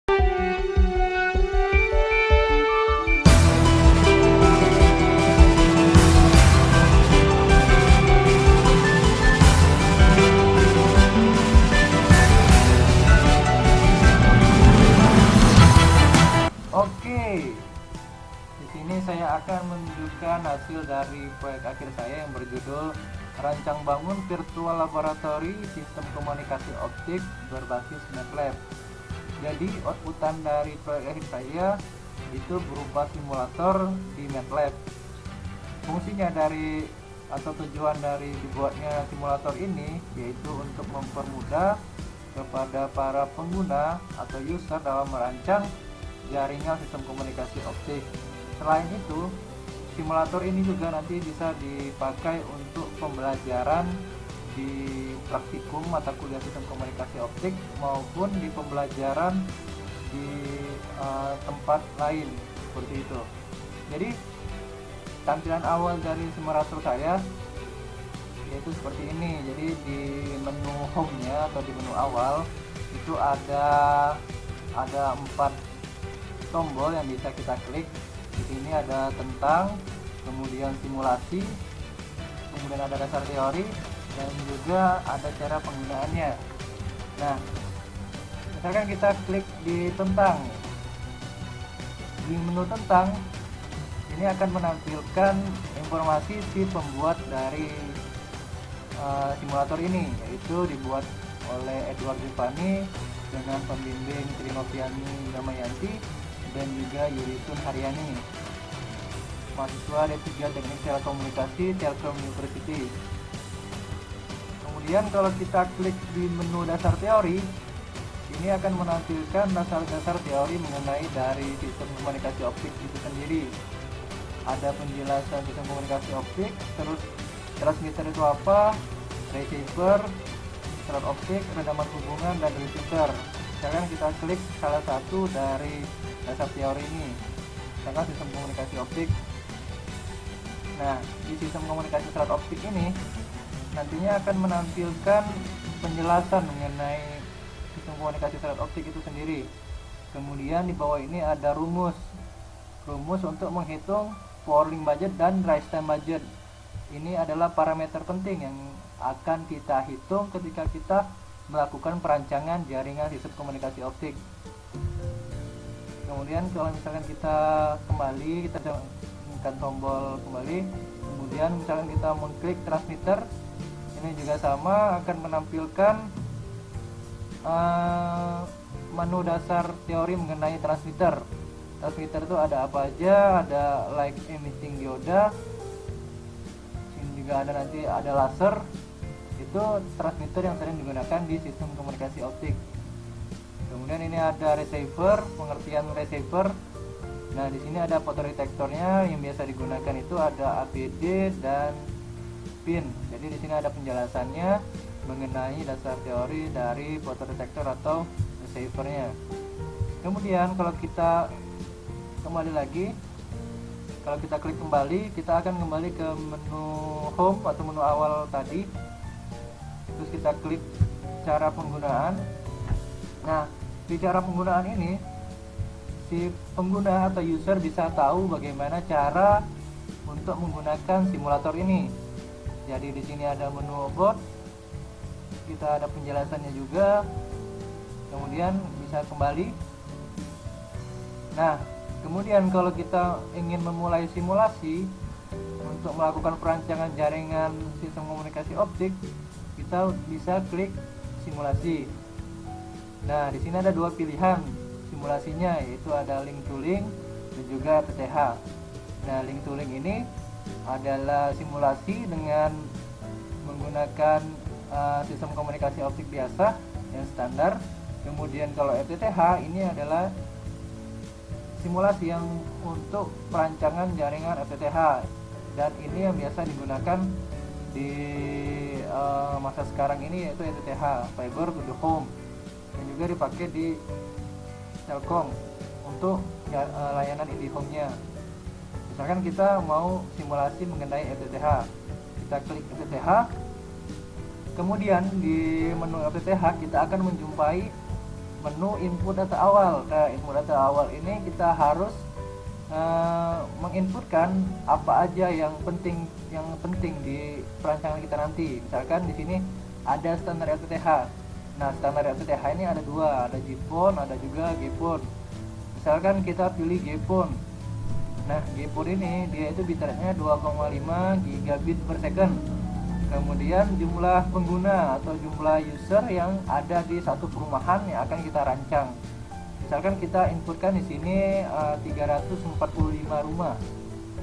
Oke, di sini saya akan menunjukkan hasil dari proyek akhir saya yang berjudul Rancang Bangun Virtual Laboratory Sistem Komunikasi Optik berbasis MATLAB. Jadi outputan dari proyek akhir saya itu berupa simulator di MATLAB. Fungsinya dari atau tujuan dari dibuatnya simulator ini yaitu untuk mempermudah kepada para pengguna atau user dalam merancang jaringan sistem komunikasi optik. Selain itu, simulator ini juga nanti bisa dipakai untuk pembelajaran di praktikum mata kuliah sistem komunikasi optik maupun di pembelajaran di tempat lain seperti itu. Jadi tampilan awal dari simulator saya yaitu seperti ini. Jadi di menu home-nya atau di menu awal itu ada 4 tombol yang bisa kita klik. Di sini ada tentang, kemudian simulasi, kemudian ada dasar teori, dan juga ada cara penggunaannya. Nah, misalkan kita klik di tentang, di menu tentang ini akan menampilkan informasi si pembuat dari simulator ini, yaitu dibuat oleh Edward Giovanni dengan pembimbing Trinoviani Damayanti dan juga Yurisun Haryani, mahasiswa D3 Teknik Telekomunikasi Telkom University. Kemudian kalau kita klik di menu dasar teori, ini akan menampilkan dasar-dasar teori mengenai dari sistem komunikasi optik itu sendiri. Ada penjelasan sistem komunikasi optik, terus transmitter itu apa, receiver, slot optik, redaman hubungan, dan repeater. Sekarang kita klik salah satu dari dasar teori ini, misalkan sistem komunikasi optik. Nah, di sistem komunikasi slot optik ini nantinya akan menampilkan penjelasan mengenai sistem komunikasi slot optik itu sendiri. Kemudian di bawah ini ada rumus untuk menghitung forwarding budget dan rise time budget. Ini adalah parameter penting yang akan kita hitung ketika kita melakukan perancangan jaringan sistem komunikasi optik. Kemudian kalau misalkan kita kembali, kita tekan tombol kembali, kemudian misalkan kita mengklik transmitter, ini juga sama akan menampilkan menu dasar teori mengenai transmitter. Transmitter itu ada apa aja, ada light emitting dioda, sini juga ada nanti ada laser. Itu transmitter yang sering digunakan di sistem komunikasi optik. Kemudian ini ada receiver, pengertian receiver. Nah, di sini ada fotodetektornya yang biasa digunakan itu ada APD dan pin. Jadi di sini ada penjelasannya mengenai dasar teori dari fotodetektor atau receivernya. Kemudian kalau kita kembali lagi, kalau kita klik kembali, kita akan kembali ke menu home atau menu awal tadi. Terus kita klik cara penggunaan. Nah, di cara penggunaan ini si pengguna atau user bisa tahu bagaimana cara untuk menggunakan simulator ini. Jadi di sini ada menu about, kita ada penjelasannya juga. Kemudian bisa kembali. Nah, kemudian kalau kita ingin memulai simulasi untuk melakukan perancangan jaringan sistem komunikasi optik, kita bisa klik simulasi. Nah, di sini ada 2 pilihan simulasinya, yaitu ada link to link dan juga FTTH. Nah, link to link ini adalah simulasi dengan menggunakan sistem komunikasi optik biasa yang standar. Kemudian kalau FTTH ini adalah simulasi yang untuk perancangan jaringan FTTH, dan ini yang biasa digunakan di masa sekarang ini, yaitu FTTH, Fiber to the Home, yang juga dipakai di Telkom untuk layanan IndiHome-nya. Misalkan kita mau simulasi mengenai FTTH, kita klik FTTH. Kemudian di menu FTTH kita akan menjumpai menu input data awal. Nah, input data awal ini kita harus menginputkan apa aja yang penting di perancangan kita nanti. Misalkan di sini ada standar LTTH. Nah, standar LTTH ini ada dua, ada JPON, ada juga GPON. Misalkan kita pilih GPON. Nah, GPON ini dia itu bitrate-nya 2,5 gigabit per second. Kemudian jumlah pengguna atau jumlah user yang ada di satu perumahan yang akan kita rancang. Misalkan kita inputkan di sini 345 rumah.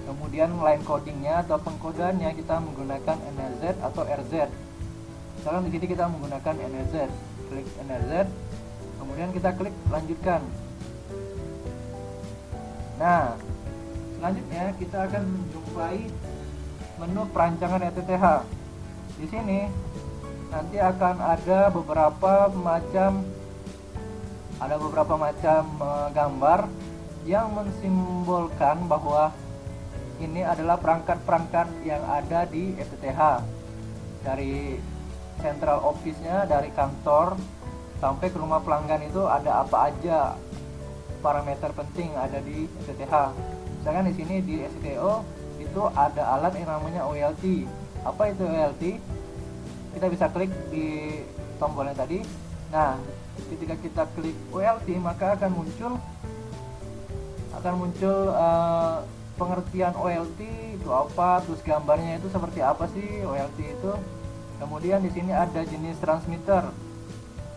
Kemudian line codingnya atau pengkodannya kita menggunakan NRZ atau RZ. Misalkan di sini kita menggunakan NRZ, klik NRZ, kemudian kita klik lanjutkan. Nah, selanjutnya kita akan menjumpai menu perancangan LTTH. Di sini nanti akan ada beberapa macam gambar yang mensimbolkan bahwa ini adalah perangkat-perangkat yang ada di FTTH. Dari central office-nya, dari kantor sampai ke rumah pelanggan itu ada apa aja parameter penting ada di FTTH. Misalkan di sini di STO itu ada alat yang namanya OLT. Apa itu OLT? Kita bisa klik di tombolnya tadi. Nah, ketika kita klik OLT maka akan muncul pengertian OLT itu apa, terus gambarnya itu seperti apa sih OLT itu. Kemudian di sini ada jenis transmitter,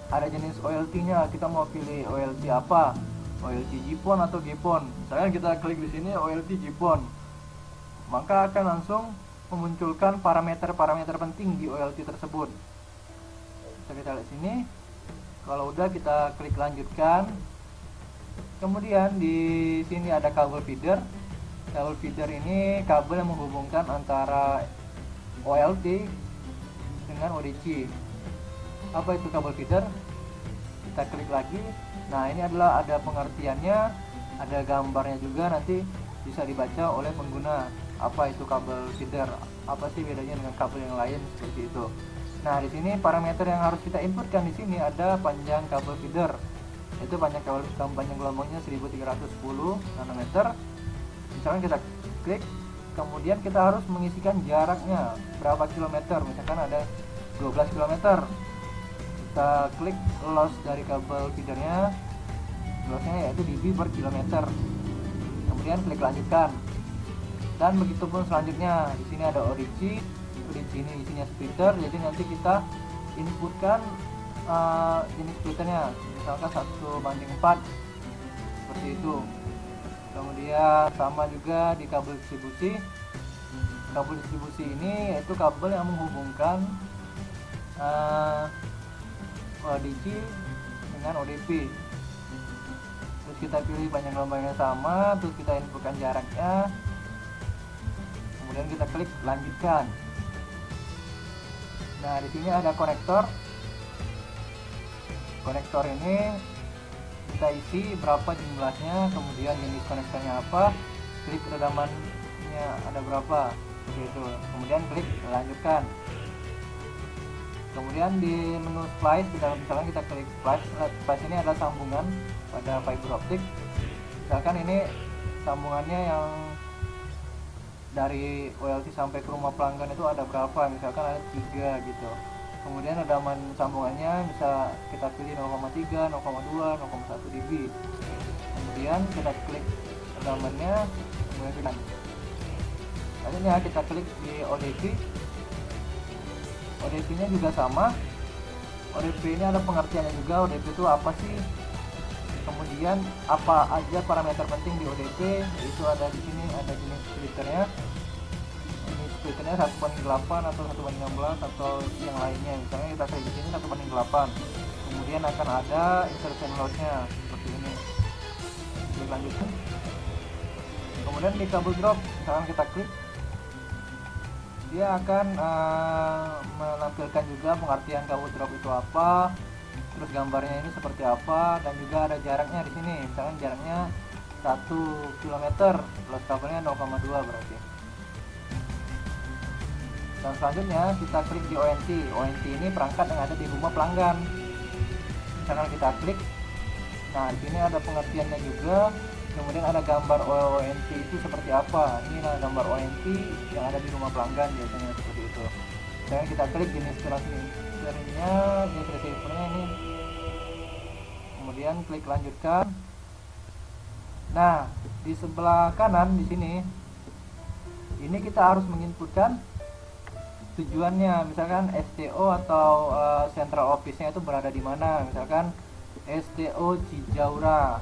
ada jenis OLT-nya. Kita mau pilih OLT apa, OLT JPON atau GPON. Misalnya kita klik di sini OLT JPON, maka akan langsung memunculkan parameter-parameter penting di OLT tersebut. Bisa kita lihat sini. Kalau udah kita klik lanjutkan. Kemudian di sini ada kabel feeder. Kabel feeder ini kabel yang menghubungkan antara OLT dengan ODC. Apa itu kabel feeder? Kita klik lagi. Nah, ini adalah ada pengertiannya, ada gambarnya juga, nanti bisa dibaca oleh pengguna. Apa itu kabel feeder? Apa sih bedanya dengan kabel yang lain seperti itu? Nah, di sini parameter yang harus kita inputkan di sini ada panjang kabel feeder. Itu panjang gelombangnya 1310 nanometer. Misalkan kita klik, kemudian kita harus mengisikan jaraknya berapa kilometer. Misalkan ada 12 kilometer. Kita klik loss dari kabel feedernya, lossnya yaitu dB per kilometer. Kemudian klik lanjutkan. Dan begitu pun selanjutnya. Di sini ada ODC. Di sini isinya splitter, jadi nanti kita inputkan jenis splitternya, misalkan 1:4 seperti itu. Kemudian sama juga di kabel distribusi. Kabel distribusi ini yaitu kabel yang menghubungkan ODC dengan ODP. Terus kita pilih panjang gelombangnya sama, terus kita inputkan jaraknya, kemudian kita klik lanjutkan. Nah, di sini ada konektor. Konektor ini kita isi berapa jumlahnya, kemudian jenis konektornya apa, klik redamannya ada berapa, begitu. Kemudian klik lanjutkan. Kemudian di menu splice, misalkan kita klik splice. Splice ini adalah sambungan pada fiber optik. Misalkan ini sambungannya yang dari OLT sampai ke rumah pelanggan itu ada berapa, misalkan ada 3 gitu. Kemudian redaman sambungannya bisa kita pilih 0,3, 0,2, 0,1 dB. Kemudian kita klik redamannya, kemudian selanjutnya kita klik di ODP. ODP nya juga sama. ODP ini ada pengertiannya juga. ODP itu apa sih? Kemudian apa aja parameter penting di ODP? Itu ada di sini, ada jenis splitternya. Jenis splitternya 1:8 atau 1:16 atau yang lainnya. Misalnya kita klik di sini 1:8. Kemudian akan ada insertion load-nya seperti ini. Klik lanjutkan. Kemudian di kabel drop, misalkan kita klik, dia akan menampilkan juga pengertian kabel drop itu apa, terus gambarnya ini seperti apa, dan juga ada jaraknya di sini. Misalkan jaraknya 1 km, load kabelnya 0,2 berarti. Dan selanjutnya kita klik di ONT. ONT ini perangkat yang ada di rumah pelanggan. Misalkan kita klik, Nah, di sini ada pengertiannya juga. Kemudian ada gambar ONT itu seperti apa. Ini adalah gambar ONT yang ada di rumah pelanggan biasanya seperti itu. Sekarang kita klik jenis transmitternya, jenis receivernya ini. Kemudian klik lanjutkan. Nah, di sebelah kanan di sini, ini kita harus menginputkan tujuannya, misalkan STO atau central office-nya itu berada di mana. Misalkan STO Cijaura,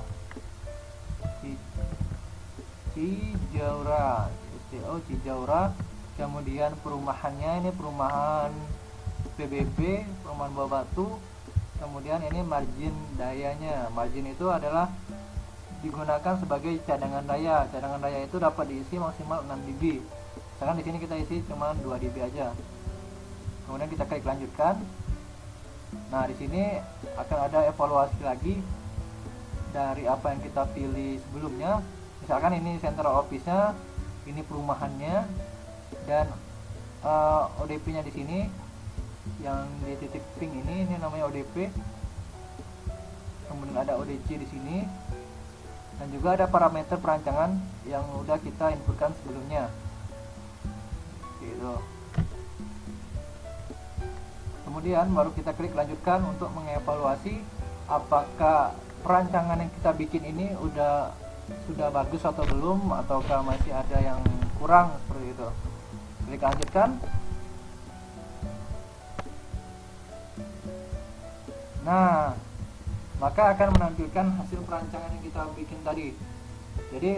STO Cijaura. Kemudian perumahannya ini perumahan PBB, perumahan Buah Batu. Kemudian ini margin dayanya. Margin itu adalah digunakan sebagai cadangan daya. Cadangan daya itu dapat diisi maksimal 6 dB. Misalkan di sini kita isi cuma 2 dB aja. Kemudian kita klik lanjutkan. Nah, di sini akan ada evaluasi lagi dari apa yang kita pilih sebelumnya. Misalkan ini central office-nya, ini perumahannya, dan ODP-nya di sini yang di titik pink ini namanya ODP. Kemudian ada ODC di sini. Dan juga ada parameter perancangan yang udah kita inputkan sebelumnya. Gitu. Kemudian baru kita klik lanjutkan untuk mengevaluasi apakah perancangan yang kita bikin ini sudah bagus atau belum, ataukah masih ada yang kurang seperti itu. Klik lanjutkan. Nah, maka akan menampilkan hasil perancangan yang kita bikin tadi. Jadi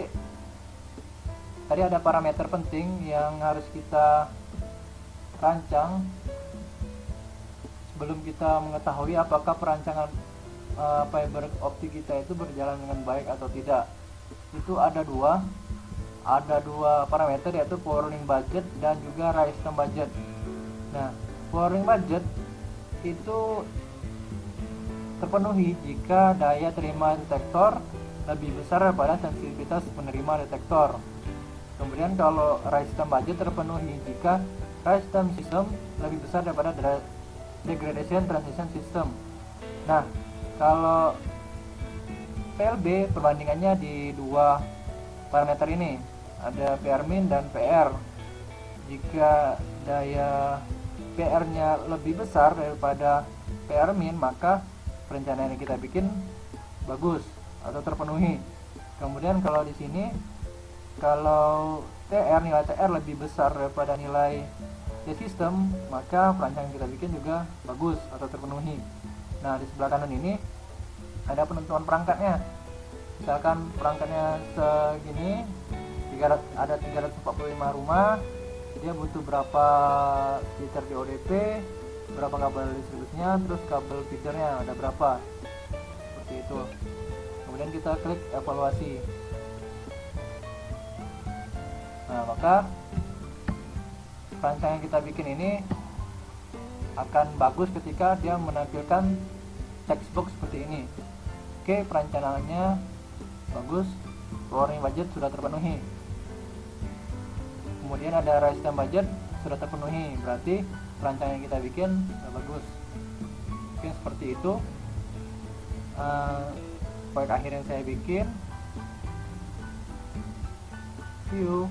tadi ada parameter penting yang harus kita rancang sebelum kita mengetahui apakah perancangan fiber optik kita itu berjalan dengan baik atau tidak. Itu ada dua parameter, yaitu powering budget dan juga rise time budget. Nah, powering budget itu terpenuhi jika daya terima detektor lebih besar daripada sensitivitas penerima detektor. Kemudian kalau rise time budget terpenuhi jika rise time system lebih besar daripada degradation transition system. Nah, kalau PLB perbandingannya di dua parameter ini, ada PR min dan PR. Jika daya PR-nya lebih besar daripada PR min, maka perencanaan yang kita bikin bagus atau terpenuhi. Kemudian kalau di sini, kalau nilai TR lebih besar daripada nilai T-system, maka perancangan yang kita bikin juga bagus atau terpenuhi. Nah, di sebelah kanan ini ada penentuan perangkatnya. Misalkan perangkatnya segini, ada 345 rumah, dia butuh berapa liter di ODP, berapa kabel distribusinya, terus kabel feedernya ada berapa, seperti itu. Kemudian kita klik evaluasi. Nah, maka perancangan yang kita bikin ini akan bagus ketika dia menampilkan text box seperti ini. Oke, perencanaannya bagus, powering budget sudah terpenuhi. Kemudian ada rise time budget sudah terpenuhi, berarti perancangan yang kita bikin sudah bagus. Mungkin seperti itu proyek akhir yang saya bikin. See you.